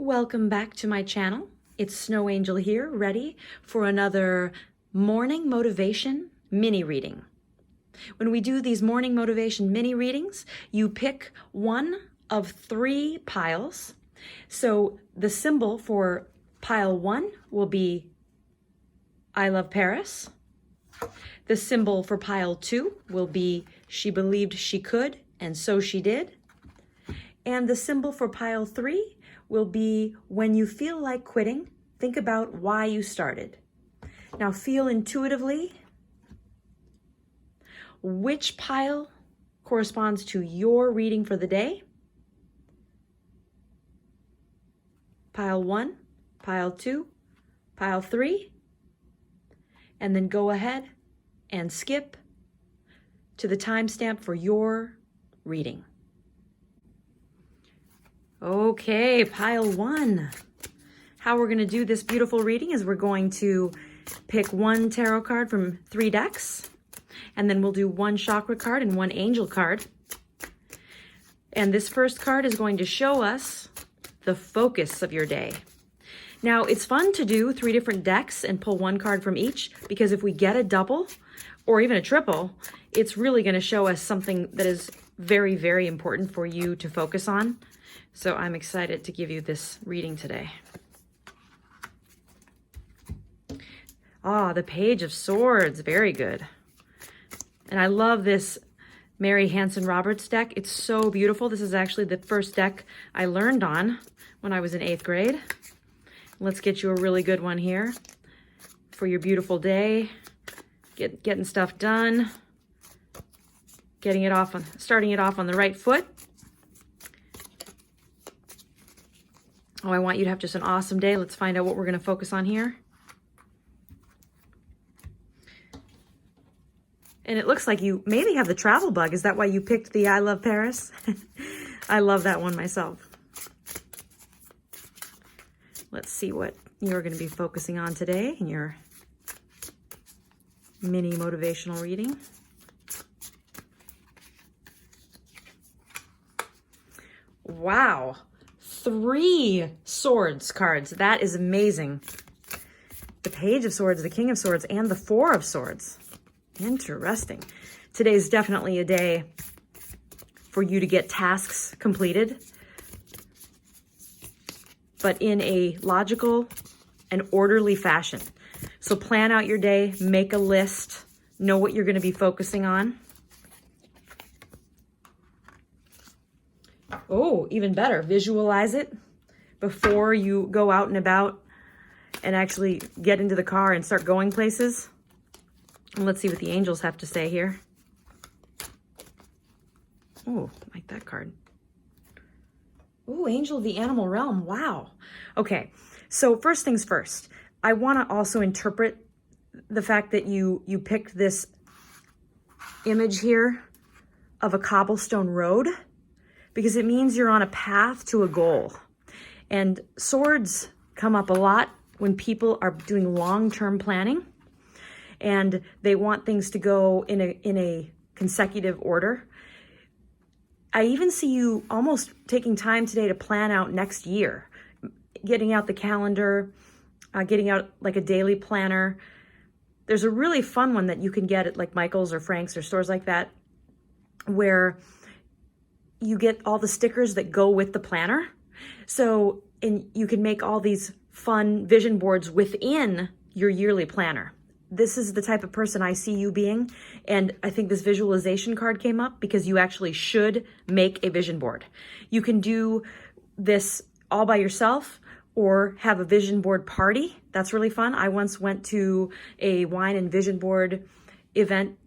Welcome back to my channel. It's Snow Angel here, ready for another morning motivation mini reading. When we do these morning motivation mini readings, you pick one of 3 piles. So the symbol for pile 1 will be I love Paris. The symbol for pile 2 will be she believed she could, and so she did. And the symbol for pile 3 will be when you feel like quitting, think about why you started. Now feel intuitively which pile corresponds to your reading for the day. Pile 1, pile 2, pile 3, and then go ahead and skip to the timestamp for your reading. Okay, pile 1. How we're going to do this beautiful reading is we're going to pick 1 tarot card from 3 decks, and then we'll do 1 chakra card and 1 angel card. And this first card is going to show us the focus of your day. Now, it's fun to do 3 different decks and pull 1 card from each, because if we get a double or even a triple, it's really going to show us something that is very, very important for you to focus on. So I'm excited to give you this reading today. Ah, the Page of Swords, very good. And I love this Mary Hanson Roberts deck. It's so beautiful. This is actually the first deck I learned on when I was in 8th grade. Let's get you a really good one here for your beautiful day. Getting stuff done. Starting it off on the right foot. Oh, I want you to have just an awesome day. Let's find out what we're going to focus on here. And it looks like you maybe have the travel bug. Is that why you picked the I love Paris? I love that one myself. Let's see what you're going to be focusing on today in your mini motivational reading. Wow. 3 swords cards. That is amazing. The Page of Swords, the King of Swords, and the 4 of Swords. Interesting. Today's definitely a day for you to get tasks completed, but in a logical and orderly fashion. So plan out your day, make a list, know what you're going to be focusing on. Oh, even better, visualize it before you go out and about and actually get into the car and start going places. And let's see what the angels have to say here. Oh, like that card. Oh, Angel of the Animal Realm. Wow. Okay, so first things first, I want to also interpret the fact that you picked this image here of a cobblestone road, because it means you're on a path to a goal. And swords come up a lot when people are doing long-term planning and they want things to go in a consecutive order. I even see you almost taking time today to plan out next year, getting out the calendar, getting out like a daily planner. There's a really fun one that you can get at like Michael's or Frank's or stores like that, where you get all the stickers that go with the planner. So, and you can make all these fun vision boards within your yearly planner. This is the type of person I see you being. And I think this visualization card came up because you actually should make a vision board. You can do this all by yourself or have a vision board party. That's really fun. I once went to a wine and vision board event,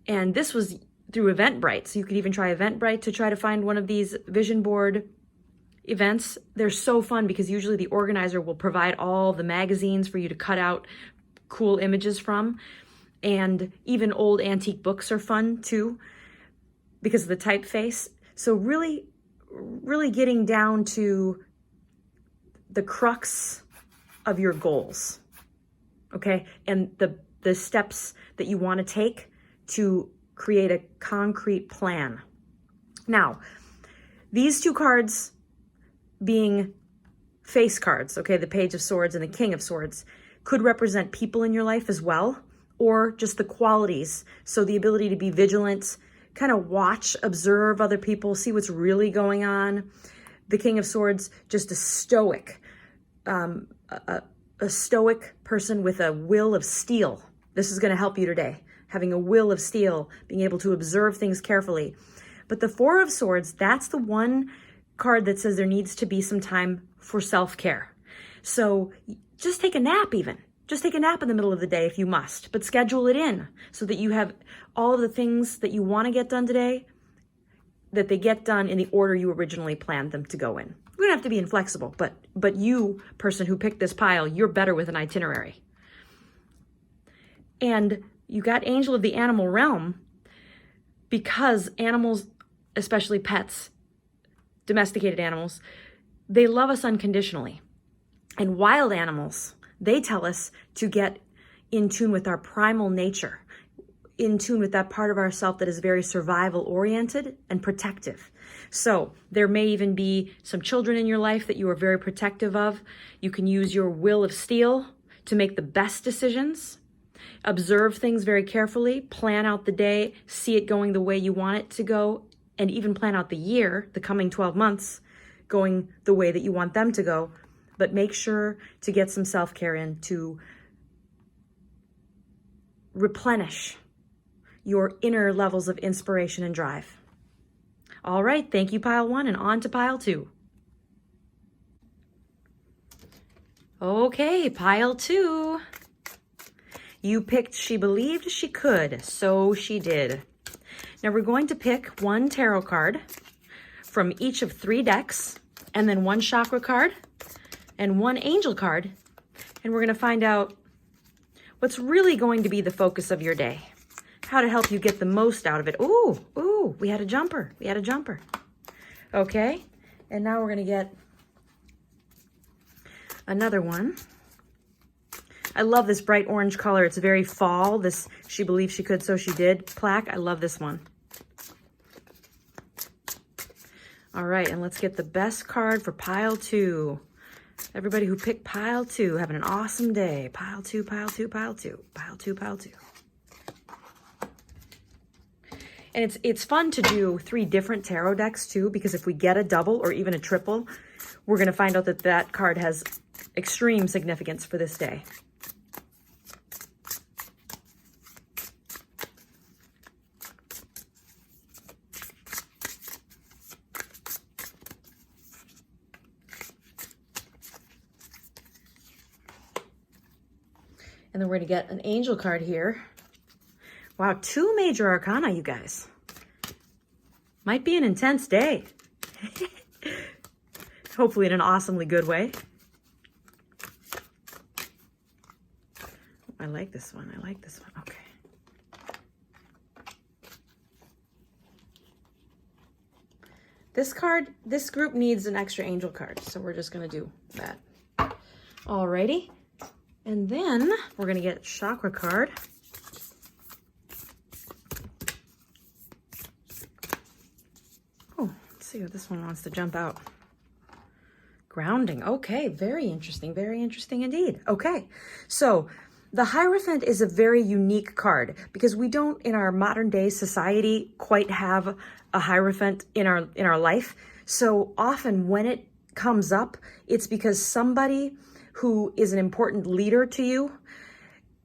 and this was through Eventbrite. So you could even try Eventbrite to try to find one of these vision board events. They're so fun because usually the organizer will provide all the magazines for you to cut out cool images from. And even old antique books are fun too because of the typeface. So really, really getting down to the crux of your goals, okay? And the steps that you want to take to create a concrete plan. Now, these 2 cards being face cards, okay, the Page of Swords and the King of Swords, could represent people in your life as well, or just the qualities. So the ability to be vigilant, kind of watch, observe other people, see what's really going on. The King of Swords, just a stoic, a stoic person with a will of steel. This is going to help you today. Having a will of steel, being able to observe things carefully. But the Four of Swords, that's the one card that says there needs to be some time for self-care. So just take a nap even. Just take a nap in the middle of the day if you must, but schedule it in so that you have all of the things that you want to get done today, that they get done in the order you originally planned them to go in. We don't have to be inflexible, but you, person who picked this pile, you're better with an itinerary. And you got Angel of the Animal Realm because animals, especially pets, domesticated animals, they love us unconditionally. And wild animals, they tell us to get in tune with our primal nature, in tune with that part of ourself that is very survival oriented and protective. So there may even be some children in your life that you are very protective of. You can use your will of steel to make the best decisions, observe things very carefully, plan out the day, see it going the way you want it to go, and even plan out the year, the coming 12 months, going the way that you want them to go. But make sure to get some self-care in to replenish your inner levels of inspiration and drive. All right, thank you, pile 1, and on to pile 2. Okay, pile 2. You picked She Believed She Could, so she did. Now we're going to pick one tarot card from each of 3 decks, and then one chakra card, and one angel card, and we're going to find out what's really going to be the focus of your day, how to help you get the most out of it. Ooh, we had a jumper. Okay, and now we're going to get another one. I love this bright orange color. It's very fall, this She Believed She Could, so she did plaque. I love this one. All right, and let's get the best card for pile 2. Everybody who picked pile 2, having an awesome day. Pile 2, pile 2, pile 2, pile 2, pile 2. And it's fun to do 3 different tarot decks too, because if we get a double or even a triple, we're going to find out that that card has extreme significance for this day. And then we're going to get an angel card here. Wow, 2 major arcana, you guys. Might be an intense day. Hopefully in an awesomely good way. I like this one. Okay. This group needs an extra angel card, so we're just going to do that. Alrighty. And then we're going to get chakra card. Oh, let's see what this one wants to jump out. Grounding. Okay, very interesting indeed. Okay, so the Hierophant is a very unique card because we don't, in our modern day society, quite have a Hierophant in our life. So often when it comes up, it's because somebody who is an important leader to you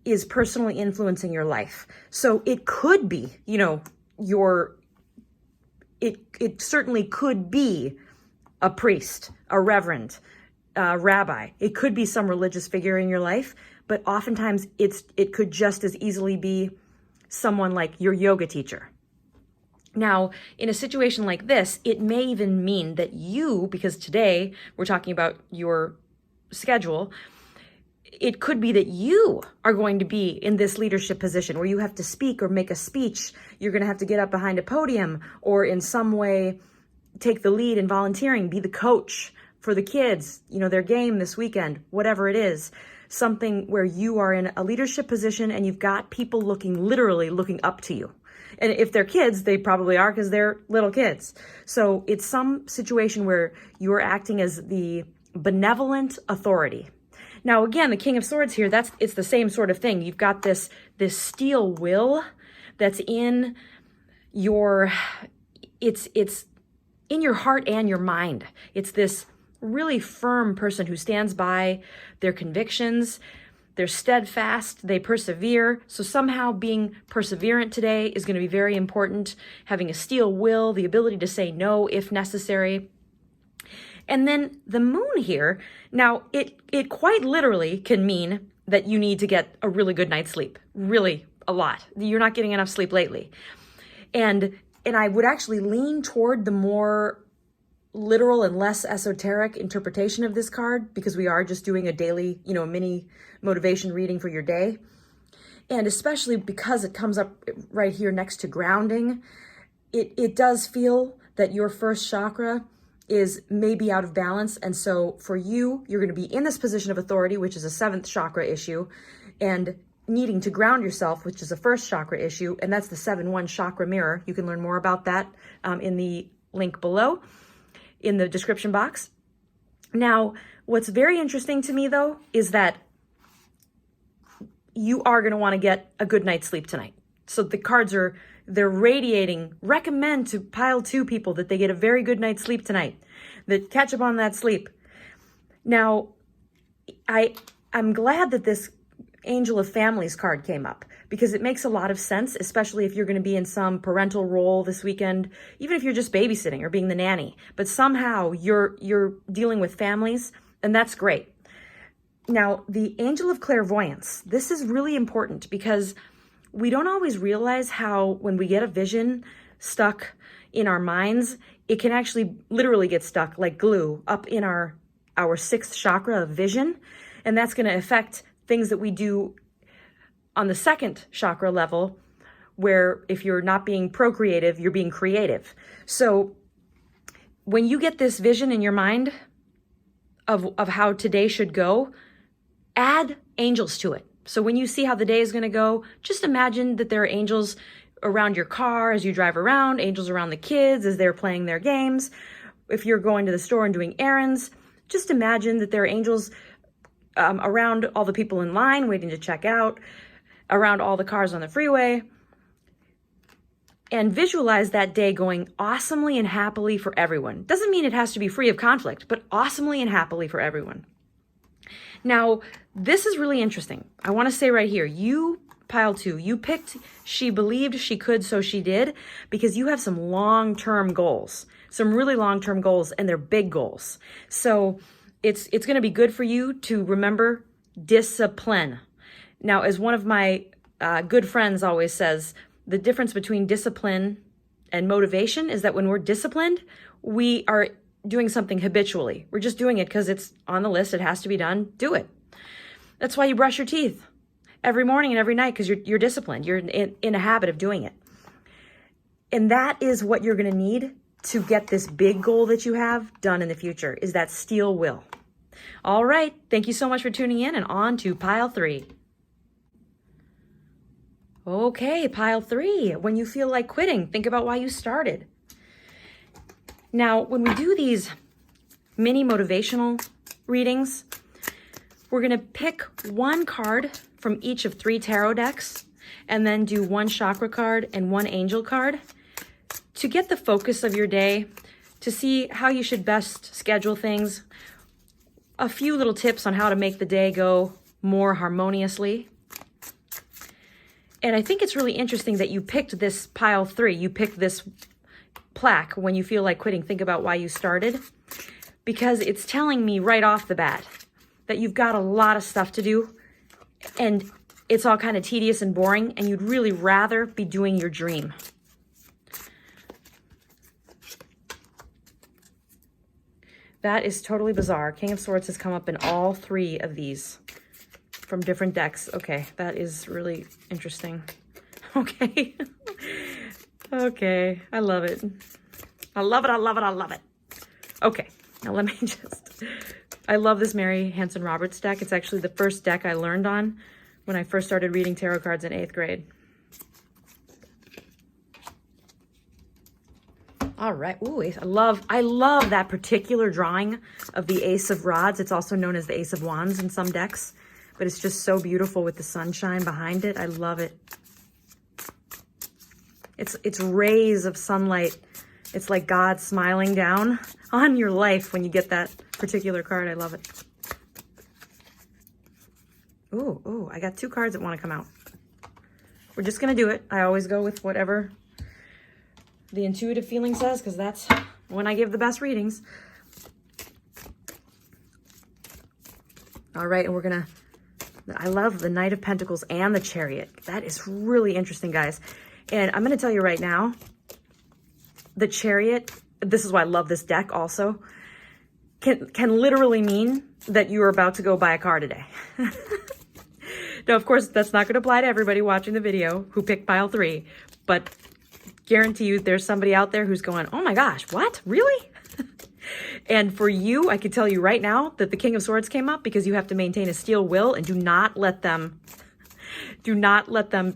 is personally influencing your life. So it could be, it certainly could be a priest, a reverend, a rabbi. It could be some religious figure in your life, but oftentimes it could just as easily be someone like your yoga teacher. Now, in a situation like this, it may even mean that you, because today we're talking about your schedule, it could be that you are going to be in this leadership position where you have to speak or make a speech. You're going to have to get up behind a podium or in some way take the lead in volunteering, be the coach for the kids, their game this weekend, whatever it is. Something where you are in a leadership position and you've got people literally looking up to you. And if they're kids, they probably are because they're little kids. So it's some situation where you're acting as the benevolent authority. Now, again, the King of Swords here, it's the same sort of thing. You've got this steel will that's in your, it's in your heart and your mind. It's this really firm person who stands by their convictions. They're steadfast, they persevere. So somehow being perseverant today is going to be very important. Having a steel will, the ability to say no if necessary. And then the moon here, now it quite literally can mean that you need to get a really good night's sleep, really a lot. You're not getting enough sleep lately. And I would actually lean toward the more literal and less esoteric interpretation of this card, because we are just doing a daily, a mini motivation reading for your day. And especially because it comes up right here next to grounding, it does feel that your first chakra is maybe out of balance. And so for you, you're going to be in this position of authority, which is a 7th chakra issue, and needing to ground yourself, which is a 1st chakra issue. And that's the 7-1 Chakra Mirror. You can learn more about that in the link below in the description box. Now, what's very interesting to me though, is that you are going to want to get a good night's sleep tonight. So the cards they're radiating, recommend to pile 2 people that they get a very good night's sleep tonight, that catch up on that sleep. Now, I'm glad that this Angel of Families card came up, because it makes a lot of sense, especially if you're going to be in some parental role this weekend, even if you're just babysitting or being the nanny, but somehow you're dealing with families, and that's great. Now, the Angel of Clairvoyance, this is really important because we don't always realize how when we get a vision stuck in our minds, it can actually literally get stuck like glue up in our 6th chakra of vision. And that's going to affect things that we do on the 2nd chakra level, where if you're not being procreative, you're being creative. So when you get this vision in your mind of how today should go, add angels to it. So when you see how the day is going to go, just imagine that there are angels around your car as you drive around, angels around the kids as they're playing their games. If you're going to the store and doing errands, just imagine that there are angels around all the people in line waiting to check out, around all the cars on the freeway. And visualize that day going awesomely and happily for everyone. Doesn't mean it has to be free of conflict, but awesomely and happily for everyone. Now, this is really interesting. I want to say right here, you, pile 2, you picked She Believed She Could, So She Did, because you have some long-term goals, some really long-term goals, and they're big goals. So it's going to be good for you to remember discipline. Now, as one of my good friends always says, the difference between discipline and motivation is that when we're disciplined, we are doing something habitually. We're just doing it because it's on the list. It has to be done. Do it. That's why you brush your teeth every morning and every night, because you're disciplined. You're in a habit of doing it. And that is what you're going to need to get this big goal that you have done in the future, is that steel will. All right. Thank you so much for tuning in, and on to pile 3. Okay, pile 3. When you feel like quitting, think about why you started. Now, when we do these mini motivational readings, we're going to pick one card from each of 3 tarot decks, and then do 1 chakra card and 1 angel card to get the focus of your day, to see how you should best schedule things, a few little tips on how to make the day go more harmoniously. And I think it's really interesting that you picked this pile 3. You picked this plaque, when you feel like quitting, think about why you started, because it's telling me right off the bat that you've got a lot of stuff to do, and it's all kind of tedious and boring, and you'd really rather be doing your dream. That is totally bizarre. King of Swords has come up in all 3 of these from different decks. Okay, that is really interesting. Okay. Okay, I love it. I love it, I love it, I love it. Okay, now let me just... I love this Mary Hanson Roberts deck. It's actually the first deck I learned on when I first started reading tarot cards in 8th grade. All right. Ooh, I love that particular drawing of the Ace of Rods. It's also known as the Ace of Wands in some decks, but it's just so beautiful with the sunshine behind it. I love it. It's rays of sunlight. It's like God smiling down on your life when you get that particular card. I love it. Ooh, I got 2 cards that want to come out. We're just going to do it. I always go with whatever the intuitive feeling says, because that's when I give the best readings. All right, and we're going to, I love the Knight of Pentacles and the Chariot. That is really interesting, guys. And I'm going to tell you right now, the Chariot, this is why I love this deck also, can literally mean that you are about to go buy a car today. Now, of course, that's not going to apply to everybody watching the video who picked pile 3, but guarantee you there's somebody out there who's going, oh my gosh, what? Really? And for you, I can tell you right now that the King of Swords came up because you have to maintain a steel will and do not let them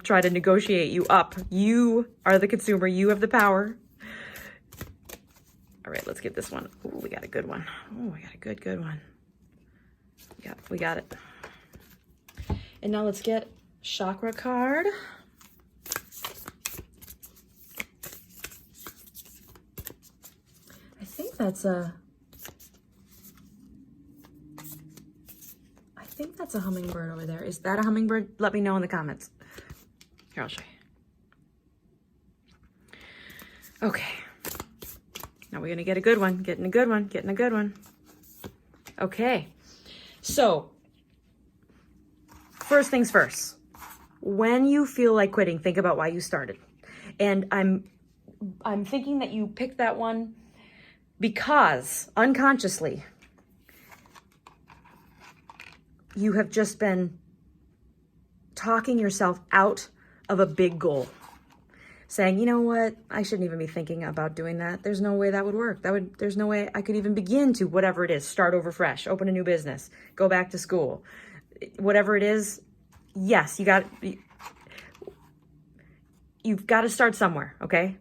try to negotiate you up. You are the consumer. You have the power. All right, let's get this one. Oh, we got a good one. Oh, we got a good one. Yeah, we got it. And now let's get chakra card. I think that's a hummingbird over there. Is that a hummingbird? Let me know in the comments. Here, I'll show you. Okay. Now we're going to get a good one. Getting a good one. Okay. So, first things first. When you feel like quitting, think about why you started. And I'm thinking that you picked that one because unconsciously you have just been talking yourself out of a big goal. Saying, you know what, I shouldn't even be thinking about doing that. There's no way that would work. There's no way I could even begin to, whatever it is, start over fresh, open a new business, go back to school. Whatever it is, yes, you've got to start somewhere, okay?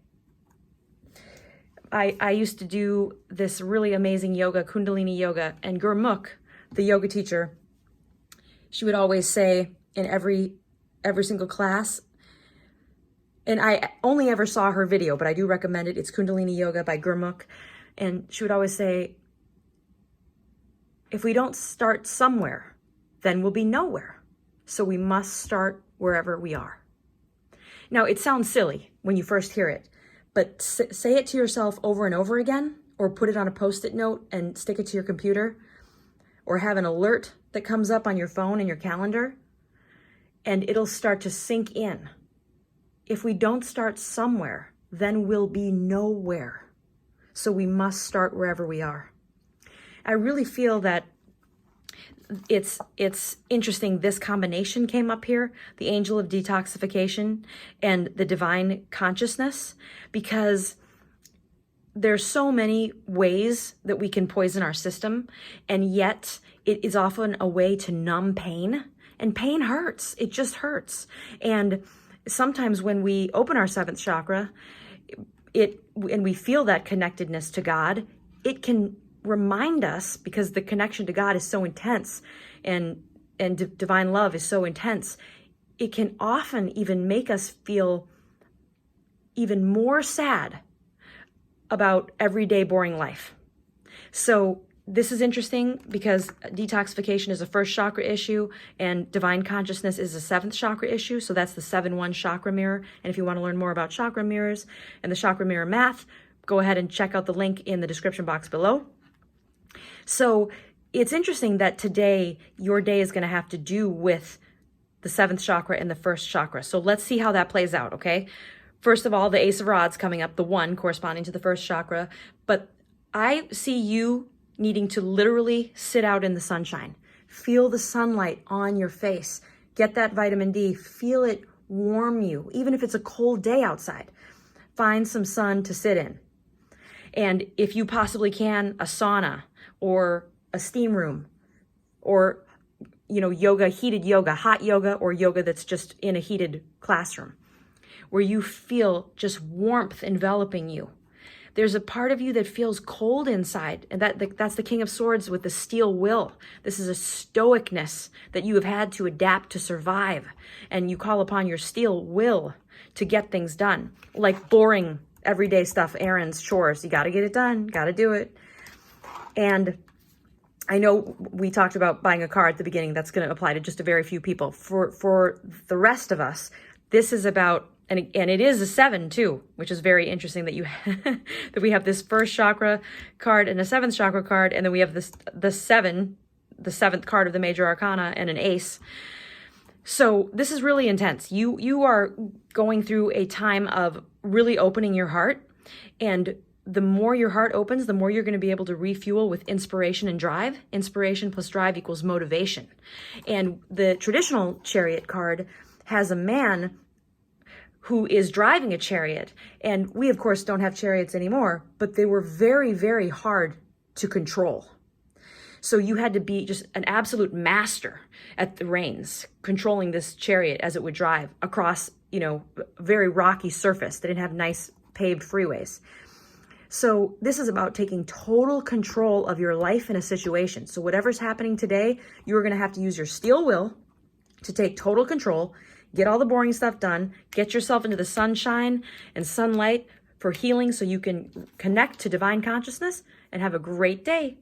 I used to do this really amazing yoga, Kundalini yoga, and Gurmukh, the yoga teacher, she would always say in every single class, and I only ever saw her video, but I do recommend it. It's Kundalini Yoga by Gurmukh. And she would always say, if we don't start somewhere, then we'll be nowhere. So we must start wherever we are. Now, it sounds silly when you first hear it, but say it to yourself over and over again, or put it on a Post-it note and stick it to your computer, or have an alert that comes up on your phone and your calendar, and it'll start to sink in. If we don't start somewhere, then we'll be nowhere. So we must start wherever we are. I really feel that it's interesting this combination came up here, the angel of detoxification and the divine consciousness, because there's so many ways that we can poison our system, and yet it is often a way to numb pain, and pain hurts. It just hurts. And sometimes when we open our 7th chakra, and we feel that connectedness to God, it can remind us, because the connection to God is so intense and divine love is so intense, it can often even make us feel even more sad about everyday boring life. So this is interesting because detoxification is a 1st chakra issue and divine consciousness is a 7th chakra issue. So that's the 7-1 chakra mirror. And if you want to learn more about chakra mirrors and the Chakra Mirror Math, go ahead and check out the link in the description box below. So it's interesting that today your day is going to have to do with the 7th chakra and the 1st chakra. So let's see how that plays out, okay? First of all, the Ace of Rods coming up, the 1 corresponding to the 1st chakra. But I see you needing to literally sit out in the sunshine. Feel the sunlight on your face. Get that vitamin D. Feel it warm you, even if it's a cold day outside. Find some sun to sit in. And if you possibly can, a sauna or a steam room or, yoga, heated yoga, hot yoga, or yoga that's just in a heated classroom where you feel just warmth enveloping you. There's a part of you that feels cold inside, and that's the King of Swords with the steel will. This is a stoicness that you have had to adapt to survive, and you call upon your steel will to get things done, like boring everyday stuff, errands, chores. You got to get it done, got to do it. And I know we talked about buying a car at the beginning. That's going to apply to just a very few people. For the rest of us, this is about, and it is a 7 too, which is very interesting that you that we have this first chakra card and a 7th chakra card, and then we have the 7th card of the major arcana and an ace. So this is really intense. You are going through a time of really opening your heart, and the more your heart opens, the more you're going to be able to refuel with inspiration and drive. Inspiration plus drive equals motivation. And the traditional chariot card has a man who is driving a chariot. And we, of course, don't have chariots anymore, but they were very, very hard to control. So you had to be just an absolute master at the reins, controlling this chariot as it would drive across, very rocky surface. They didn't have nice paved freeways. So this is about taking total control of your life in a situation. So whatever's happening today, you're going to have to use your steel will to take total control, get all the boring stuff done, get yourself into the sunshine and sunlight for healing so you can connect to divine consciousness, and have a great day.